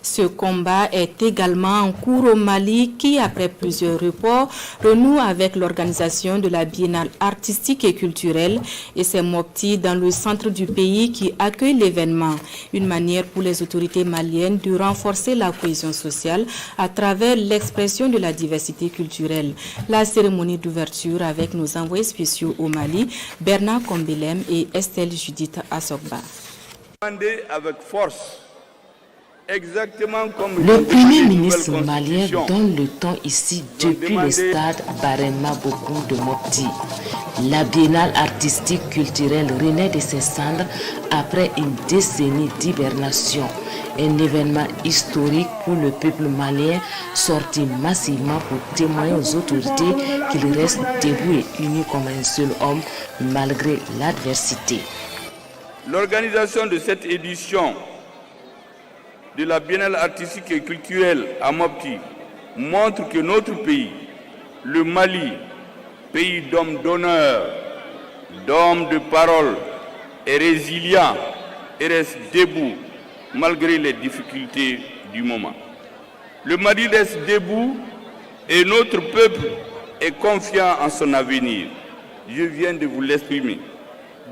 Ce combat est également en cours au Mali qui, après plusieurs reports, renoue avec l'organisation de la Biennale artistique et culturelle et c'est Mopti dans le centre du pays qui accueille l'événement. Une manière pour les autorités maliennes de renforcer la cohésion sociale à travers l'expression de la diversité culturelle. La cérémonie d'ouverture avec nos envoyés spéciaux au Mali, Bernard Kombelem et Estelle Judith Assogba. Avec force. Le Premier ministre malien donne le ton ici depuis le stade Barema Bokoum de Mopti. La biennale artistique culturelle renaît de ses cendres après une décennie d'hibernation. Un événement historique pour le peuple malien sorti massivement pour témoigner aux autorités qu'il reste debout et uni comme un seul homme malgré l'adversité. L'organisation de cette édition de la Biennale artistique et culturelle à Mopti montre que notre pays, le Mali, pays d'hommes d'honneur, d'hommes de parole, est résilient et reste debout malgré les difficultés du moment. Le Mali reste debout et notre peuple est confiant en son avenir. Je viens de vous l'exprimer.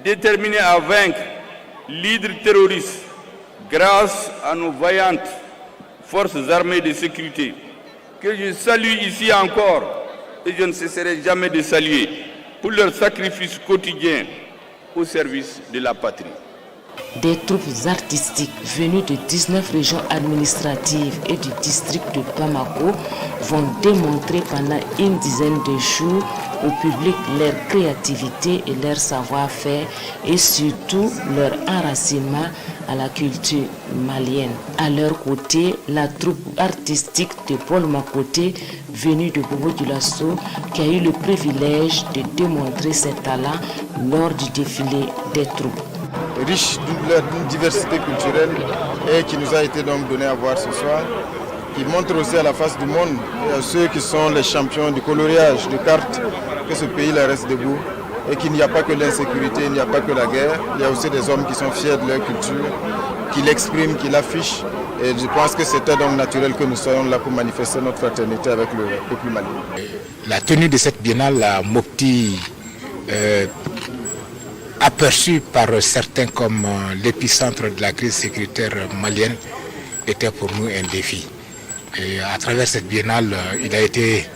Déterminé à vaincre l'hydre terroriste grâce à nos vaillantes forces armées de sécurité, que je salue ici encore et je ne cesserai jamais de saluer pour leur sacrifice quotidien au service de la patrie. Des troupes artistiques venues de 19 régions administratives et du district de Bamako vont démontrer pendant une dizaine de jours au public leur créativité et leur savoir-faire et surtout leur enracinement à la culture malienne. À leur côté, la troupe artistique de Paul Makoté, venue de Bobo Dioulasso, qui a eu le privilège de démontrer ses talents lors du défilé des troupes. Riche d'une diversité culturelle et qui nous a été donc donné à voir ce soir, qui montre aussi à la face du monde et à ceux qui sont les champions du coloriage, de cartes, que ce pays-là reste debout et qu'il n'y a pas que l'insécurité, il n'y a pas que la guerre, il y a aussi des hommes qui sont fiers de leur culture, qui l'expriment, qui l'affichent. Et je pense que c'était donc naturel que nous soyons là pour manifester notre fraternité avec le peuple malien. La tenue de cette biennale à Mopti, aperçu par certains comme l'épicentre de la crise sécuritaire malienne, était pour nous un défi. Et à travers cette biennale, il a été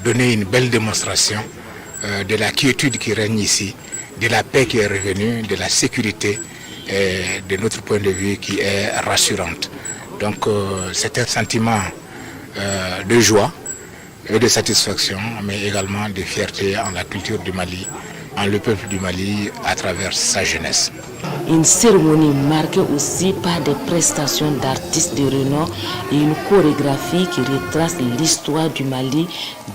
donné une belle démonstration de la quiétude qui règne ici, de la paix qui est revenue, de la sécurité et de notre point de vue qui est rassurante. Donc c'est un sentiment de joie et de satisfaction, mais également de fierté en la culture du Mali, en le peuple du Mali à travers sa jeunesse. Une cérémonie marquée aussi par des prestations d'artistes de renom et une chorégraphie qui retrace l'histoire du Mali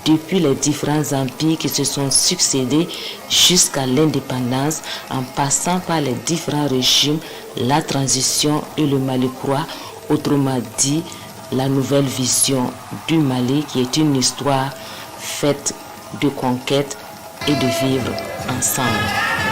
depuis les différents empires qui se sont succédés jusqu'à l'indépendance en passant par les différents régimes, la transition et le Mali croix, autrement dit la nouvelle vision du Mali qui est une histoire faite de conquête et de vivre ensemble.